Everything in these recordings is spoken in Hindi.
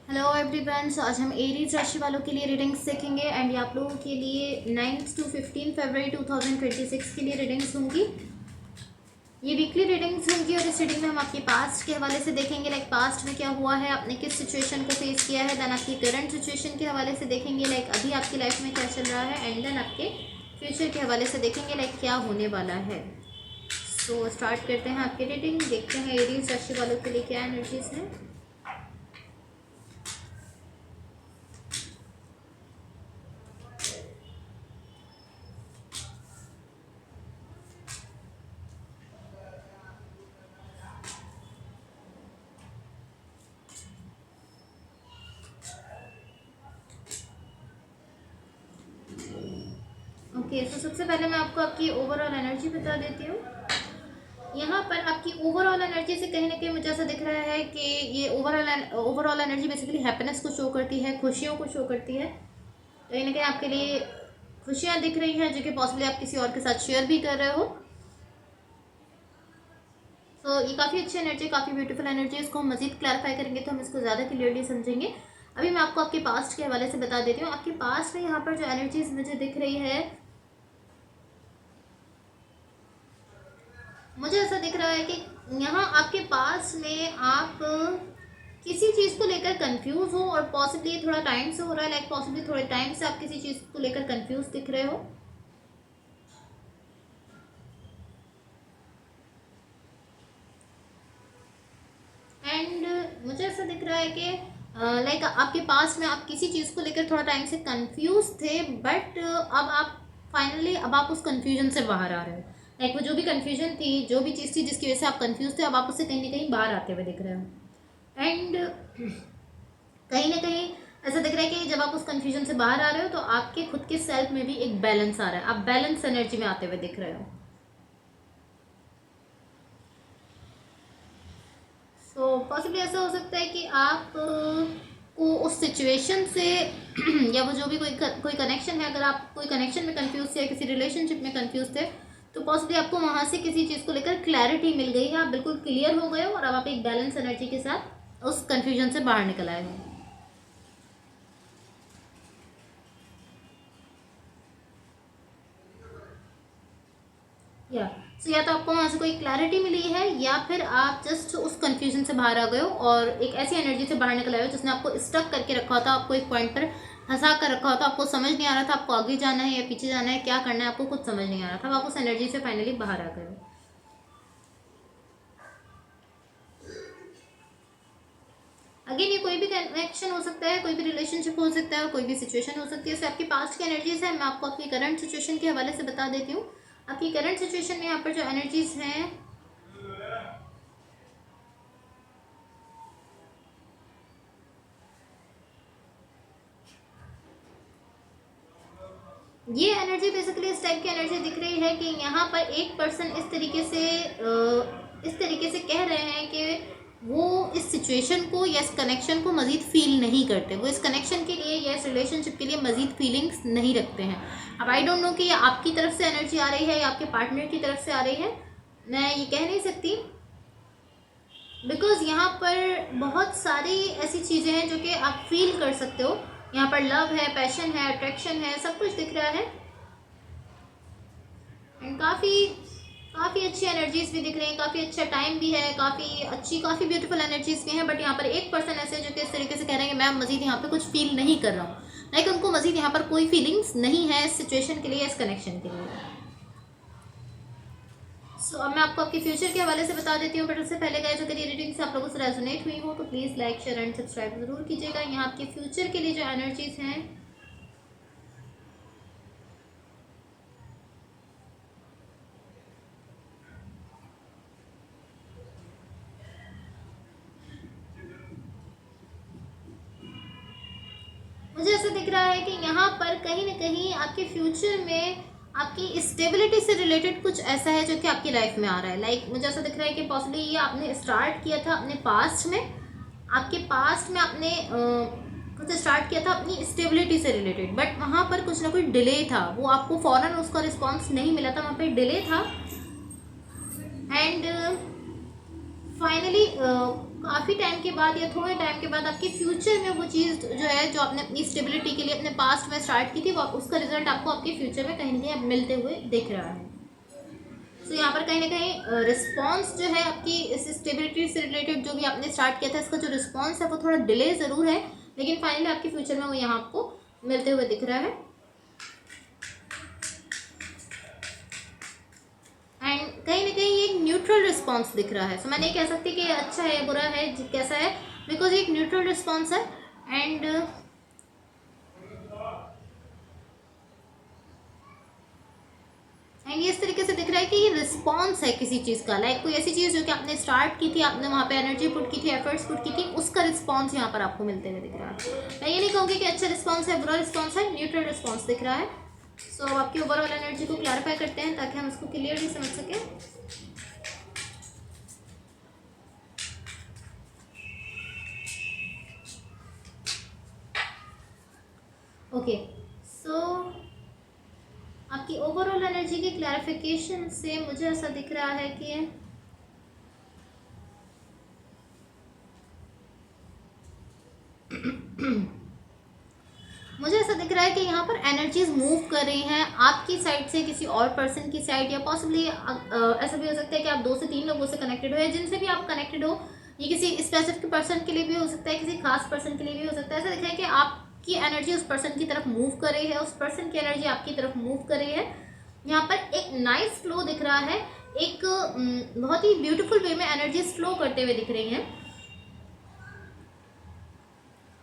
Hello everyone. सो आज हम एरीज राशि वालों के लिए रीडिंग्स देखेंगे एंड ये आप लोगों के लिए 9 to 15 फरवरी 2026 के लिए रीडिंग्स होंगी। ये वीकली रीडिंग्स होंगी और इस रीडिंग में हम आपके पास्ट के हवाले से देखेंगे, लाइक पास्ट में क्या हुआ है, आपने किस सिचुएशन को फेस किया है। देन आपकी करंट सिचुएशन के हवाले से देखेंगे, लाइक अभी आपकी लाइफ में क्या चल रहा है। एंड देन आपके फ्यूचर के हवाले से देखेंगे, लाइक क्या होने वाला है। सो स्टार्ट करते हैं आपकी रीडिंग, देखते हैं एरीज राशि वालों के लिए क्या एनर्जीज हैं। ओके, तो सबसे पहले मैं आपको आपकी ओवरऑल एनर्जी बता देती हूँ। यहाँ पर आपकी ओवरऑल एनर्जी से कहीं ना कहीं मुझे ऐसा दिख रहा है कि ये ओवरऑल एनर्जी बेसिकली हैप्पीनेस को शो करती है, खुशियों को शो करती है। कहीं ना कहीं आपके लिए खुशियाँ दिख रही हैं जो कि पॉसिबली आप किसी और के साथ शेयर भी कर रहे हो। तो ये काफ़ी अच्छी एनर्जी, काफ़ी ब्यूटीफुल एनर्जी है। इसको हम मजीद क्लैरिफाई करेंगे तो हम इसको ज़्यादा क्लियरली समझेंगे। अभी मैं आपको आपके पास्ट के हवाले से बता देती हूँ। आपके पास्ट में यहाँ पर जो एनर्जीज मुझे दिख रही है, मुझे ऐसा दिख रहा है कि यहाँ आपके पास में आप किसी चीज़ को लेकर कंफ्यूज हो और पॉसिबली थोड़ा टाइम से हो रहा है, लाइक पॉसिबली थोड़े टाइम से आप किसी चीज़ को लेकर कंफ्यूज दिख रहे हो। एंड मुझे ऐसा दिख रहा है कि लाइक आपके पास में आप किसी चीज़ को लेकर थोड़ा टाइम से कंफ्यूज थे, बट अब आप फाइनली अब आप उस कंफ्यूजन से बाहर आ रहे हो। लाइक वो जो भी कंफ्यूजन थी, जो भी चीज़ थी जिसकी वजह से आप कंफ्यूज थे, अब आप उससे कहीं ना कहीं बाहर आते हुए दिख रहे हो। एंड कहीं ना कहीं ऐसा दिख रहा है कि जब आप उस कंफ्यूजन से बाहर आ रहे हो तो आपके खुद के सेल्फ में भी एक बैलेंस आ रहा है, आप बैलेंस एनर्जी में आते हुए दिख रहे हो। तो पॉसिबली ऐसा हो सकता है कि आप को उस सिचुएशन से या वो जो भी कोई कनेक्शन है, अगर आप कोई कनेक्शन में कंफ्यूज थे या किसी रिलेशनशिप में कंफ्यूज थे, तो पॉसिबली आपको वहाँ से किसी चीज़ को लेकर क्लैरिटी मिल गई है, आप बिल्कुल क्लियर हो गए हो और अब आप एक बैलेंस एनर्जी के साथ उस कन्फ्यूजन से बाहर निकल आए हो। या तो आपको वहाँ से कोई क्लैरिटी मिली है या फिर आप जस्ट उस कंफ्यूजन से बाहर आ गए हो और एक ऐसी एनर्जी से बाहर निकल आए हो जिसने आपको स्टक करके रखा था, आपको एक पॉइंट पर फंसा कर रखा था, आपको समझ नहीं आ रहा था आपको आगे जाना है या पीछे जाना है, क्या करना है आपको कुछ समझ नहीं आ रहा था। आप उस एनर्जी से फाइनली बाहर आ गए हो। अगेन ये कोई भी कनेक्शन हो सकता है, कोई भी रिलेशनशिप हो सकता है, कोई भी सिचुएशन हो सकती है। सो आपकी पास्ट की एनर्जीज है, मैं आपको आपकी करंट सिचुएशन के हवाले से बता देती हूँ। आपकी करंट सिचुएशन में यहाँ पर जो एनर्जीज हैं, ये एनर्जी बेसिकली इस टाइप की एनर्जी दिख रही है कि यहाँ पर एक पर्सन इस तरीके से कह रहे हैं कि वो इस सिचुएशन को या इस कनेक्शन को मज़ीद फील नहीं करते, वो इस कनेक्शन के लिए या इस रिलेशनशिप के लिए मज़ीद फीलिंग्स नहीं रखते हैं। अब आई डोंट नो कि ये आपकी तरफ से एनर्जी आ रही है या आपके पार्टनर की तरफ से आ रही है, मैं ये कह नहीं सकती, बिकॉज यहाँ पर बहुत सारी ऐसी चीज़ें हैं जो कि आप फील कर सकते हो। यहाँ पर लव है, पैशन है, अट्रैक्शन है, सब कुछ दिख रहा है। एंड काफ़ी अच्छी एनर्जीज भी दिख रही हैं, काफ़ी अच्छा टाइम भी है, काफ़ी ब्यूटीफुल एनर्जीज भी हैं। बट यहाँ पर एक पर्सन ऐसे जो कि इस तरीके से कह रहे हैं कि मैं मज़ीद यहाँ पे कुछ फील नहीं कर रहा हूँ, लाइक उनको मज़ीद यहाँ पर कोई फीलिंग्स नहीं है इस सिचुएशन के लिए, इस कनेक्शन के लिए। सो अब मैं आपको आपके फ्यूचर के हवाले से बता देती हूँ, बट उससे पहले गाइस अगर ये रीडिंग से आप लोगों से रेजोनेट हुई हो तो please like, share and subscribe ज़रूर कीजिएगा। यहाँ आपके फ्यूचर के लिए जो एनर्जीज हैं, मुझे ऐसा दिख रहा है कि यहाँ पर कहीं ना कहीं आपके फ्यूचर में आपकी स्टेबिलिटी से रिलेटेड कुछ ऐसा है जो कि आपकी लाइफ में आ रहा है। लाइक मुझे ऐसा दिख रहा है कि पॉसिबली ये आपने स्टार्ट किया था अपने पास्ट में, आपके पास्ट में आपने कुछ स्टार्ट किया था अपनी स्टेबिलिटी से रिलेटेड, बट वहाँ पर कुछ ना कुछ डिले था, वो आपको फ़ौरन उसका रिस्पॉन्स नहीं मिला था, वहाँ पर डिले था। एंड फाइनली काफ़ी टाइम के बाद या थोड़े टाइम के बाद आपके फ्यूचर में वो चीज़ जो है, जो आपने अपनी स्टेबिलिटी के लिए अपने पास्ट में स्टार्ट की थी, वो उसका रिजल्ट आपको आपके फ्यूचर में कहीं ना कहीं मिलते हुए दिख रहा है। तो यहाँ पर कहीं ना कहीं रिस्पॉन्स जो है आपकी इस स्टेबिलिटी से रिलेटेड जो भी आपने स्टार्ट किया था, इसका जो रिस्पॉन्स है वो थोड़ा डिले ज़रूर है, लेकिन फाइनली आपके फ्यूचर में वो यहाँ आपको मिलते हुए दिख रहा है। एंड कहीं ना कहीं ये एक न्यूट्रल रिस्पॉन्स दिख रहा है। सो मैं नहीं कह सकती कि अच्छा है बुरा है कैसा है, बिकॉज ये एक न्यूट्रल रिस्पॉन्स है। एंड ये इस तरीके से दिख रहा है कि ये रिस्पॉन्स है किसी चीज़ का, लाइक कोई ऐसी चीज़ जो कि आपने स्टार्ट की थी, आपने वहाँ पे एनर्जी पुट की थी, एफर्ट्स पुट की थी, उसका रिस्पॉन्स यहाँ पर आपको मिलते हुए दिख रहा है। मैं ये नहीं कहूँगी कि अच्छा रिस्पॉन्स है बुरा रिस्पॉन्स है, न्यूट्रल रिस्पॉन्स दिख रहा है। सो अब आपकी ओवरऑल एनर्जी को क्लैरिफाई करते हैं ताकि हम इसको क्लियरली समझ सकें। ओके, सो आपकी ओवरऑल एनर्जी की क्लैरिफिकेशन से मुझे ऐसा दिख रहा है कि मुझे ऐसा दिख रहा है कि यहाँ पर एनर्जीज मूव कर रही हैं आपकी साइड से किसी और पर्सन की साइड, या पॉसिबली ऐसा भी हो सकता है कि आप 2 से 3 लोगों से कनेक्टेड हो, या जिनसे भी आप कनेक्टेड हो, ये किसी स्पेसिफिक पर्सन के लिए भी हो सकता है, किसी खास पर्सन के लिए भी हो सकता है। ऐसा दिख रहा है कि आपकी एनर्जी उस पर्सन की तरफ मूव कर रही है, उस पर्सन की एनर्जी आपकी तरफ मूव कर रही है। यहाँ पर एक नाइस फ्लो दिख रहा है, एक बहुत ही ब्यूटीफुल वे में एनर्जीज फ्लो करते हुए दिख रही हैं।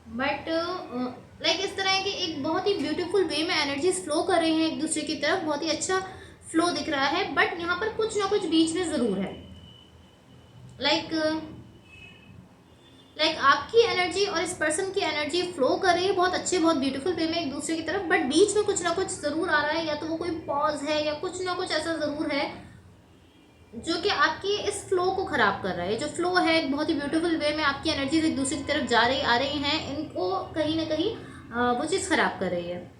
बट लाइक इस तरह है कि एक बहुत ही ब्यूटीफुल वे में एनर्जीज फ्लो कर रही हैं एक दूसरे की तरफ, बहुत ही अच्छा फ्लो दिख रहा है। बट यहाँ पर कुछ ना कुछ बीच में ज़रूर है, लाइक आपकी एनर्जी और इस पर्सन की एनर्जी फ्लो कर रही है बहुत अच्छे बहुत ब्यूटीफुल वे में एक दूसरे की तरफ, बट बीच में कुछ ना कुछ ज़रूर आ रहा है, या तो वो कोई पॉज है या कुछ ना कुछ ऐसा ज़रूर है जो कि आपकी इस फ्लो को ख़राब कर रहा है। जो फ्लो है एक बहुत ही ब्यूटीफुल वे में आपकी एनर्जीज एक दूसरे की तरफ जा रही आ रही हैं, इनको कहीं ना कहीं वो चीज़ ख़राब कर रही है।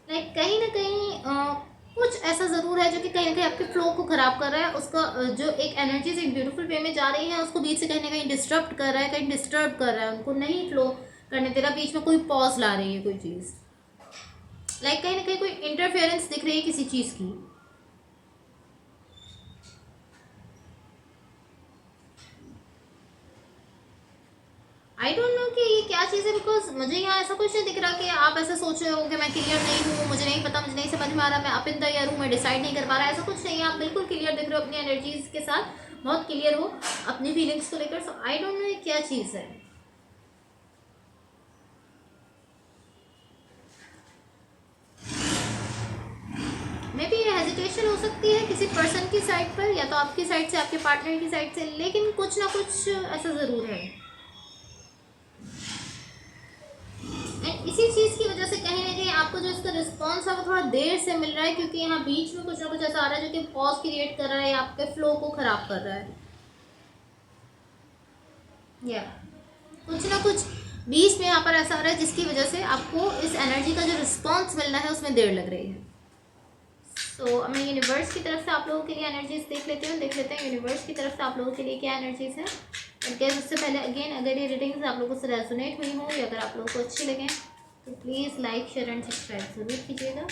लाइक कहीं ना कहीं कुछ ऐसा ज़रूर है जो कि कहीं ना कहीं आपके फ्लो को ख़राब कर रहा है, उसका जो एक एनर्जीज एक ब्यूटीफुल वे में जा रही है उसको बीच से कहीं ना कहीं डिस्टर्ब कर रहा है, कहीं डिस्टर्ब कर रहा है, उनको नहीं फ्लो करने दे रहा, बीच में कोई पॉज ला रही है कोई चीज़, लाइक कहीं ना कहीं कोई इंटरफेरेंस दिख रही है किसी चीज़ की। आई डोंट नो कि ये क्या चीज़ है, बिकॉज मुझे यहाँ ऐसा कुछ नहीं दिख रहा कि आप ऐसा सोच रहे हो कि मैं क्लियर नहीं हूँ, मुझे नहीं पता, मुझे नहीं समझ में आ रहा, मैं अप इन द एयर हूँ, मैं डिसाइड नहीं कर पा रहा, ऐसा कुछ नहीं है। आप बिल्कुल क्लियर दिख रहे हो अपनी एनर्जीज के साथ, बहुत क्लियर हो अपनी फीलिंग्स को लेकर। सो आई डोंट नो ये क्या चीज़ है। मे बी ये हेजिटेशन हो सकती है किसी पर्सन की साइड पर, या तो आपकी साइड से, आपके पार्टनर की साइड से, लेकिन कुछ ना कुछ ऐसा ज़रूर है। एंड इसी चीज़ की वजह से कहीं ना कहीं आपको जो इसका रिस्पॉन्स है वो थोड़ा देर से मिल रहा है, क्योंकि यहाँ बीच में कुछ ना कुछ ऐसा आ रहा है जो कि पॉज क्रिएट कर रहा है या आपके फ्लो को ख़राब कर रहा है, या कुछ ना कुछ बीच में यहाँ पर ऐसा आ रहा है जिसकी वजह से आपको इस एनर्जी का जो रिस्पॉन्स मिलना है उसमें देर लग रही है। सो अब मैं यूनिवर्स की तरफ से आप लोगों के लिए एनर्जीज देख लेते हैं यूनिवर्स की तरफ से आप लोगों के लिए क्या एनर्जीज है। गैस उससे पहले अगेन, अगर ये रीडिंग्स आप लोगों से रेजोनेट हुई हो या अगर आप लोगों को अच्छी लगें तो please like share and subscribe ज़रूर कीजिएगा।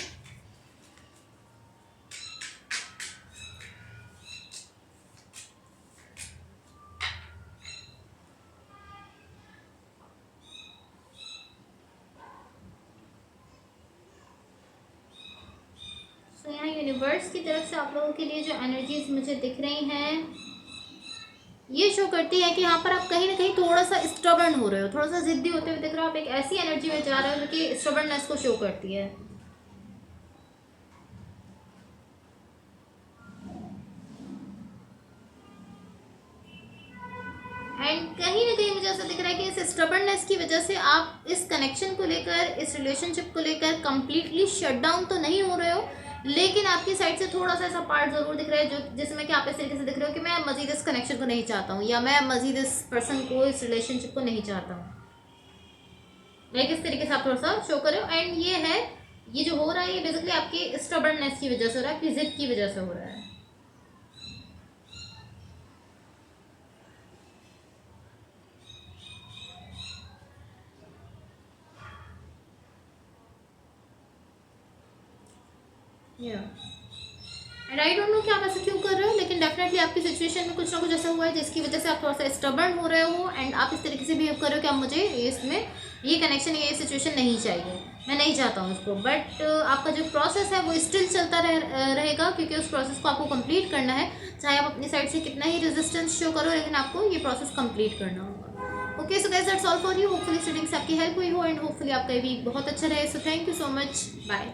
तो यहाँ यूनिवर्स की तरफ से आप लोगों के लिए जो एनर्जीज मुझे दिख रही हैं ये शो करती है कि यहाँ पर आप कहीं ना कहीं थोड़ा सा स्टबर्न हो रहे हो, थोड़ा सा जिद्दी होते हुए दिख रहे हो। आप एक ऐसी एनर्जी में जा रहे हो जो कि स्टबर्ननेस को शो करती है। एंड कहीं ना कहीं मुझे ऐसा दिख रहा है कि इस स्टबर्ननेस की वजह से आप इस कनेक्शन को लेकर, इस रिलेशनशिप को लेकर कंप्लीटली शट डाउन तो नहीं हो रहे हो, लेकिन आपकी साइड से थोड़ा सा ऐसा पार्ट ज़रूर दिख रहा है जो जिसमें कि आप इस तरीके से दिख रहे हो कि मैं मज़ीद इस कनेक्शन को नहीं चाहता हूँ, या मैं मज़ीद इस पर्सन को, इस रिलेशनशिप को नहीं चाहता हूँ। लाइक इस तरीके से आप थोड़ा सा शो कर रहे हो। एंड ये है ये जो हो रहा है ये बेसिकली आपकी स्टबर्ननेस की वजह से हो रहा है, आपकी जिद की वजह से हो रहा है। या एंड आई डोंट नो कि आप ऐसा क्यों कर रहे हो, लेकिन डेफिनेटली आपकी सिचुएशन में कुछ ना कुछ ऐसा हुआ है जिसकी वजह से आप थोड़ा सा स्टबर्न हो रहे हो एंड आप इस तरीके से बिहेव कर रहे हो कि आप मुझे इसमें ये कनेक्शन ये सिचुएशन नहीं चाहिए, मैं नहीं चाहता हूँ उसको। बट आपका जो प्रोसेस है वो स्टिल चलता रहेगा, क्योंकि उस प्रोसेस को आपको कंप्लीट करना है, चाहे आप अपनी साइड से कितना ही रेजिस्टेंस शो करो, लेकिन आपको ये प्रोसेस कंप्लीट करना होगा। Okay, so guys that's all for you. Hopefully students आपकी हेल्प हुई हो एंड होपफुली आपका वीक बहुत अच्छा रहे। So thank you so much, bye.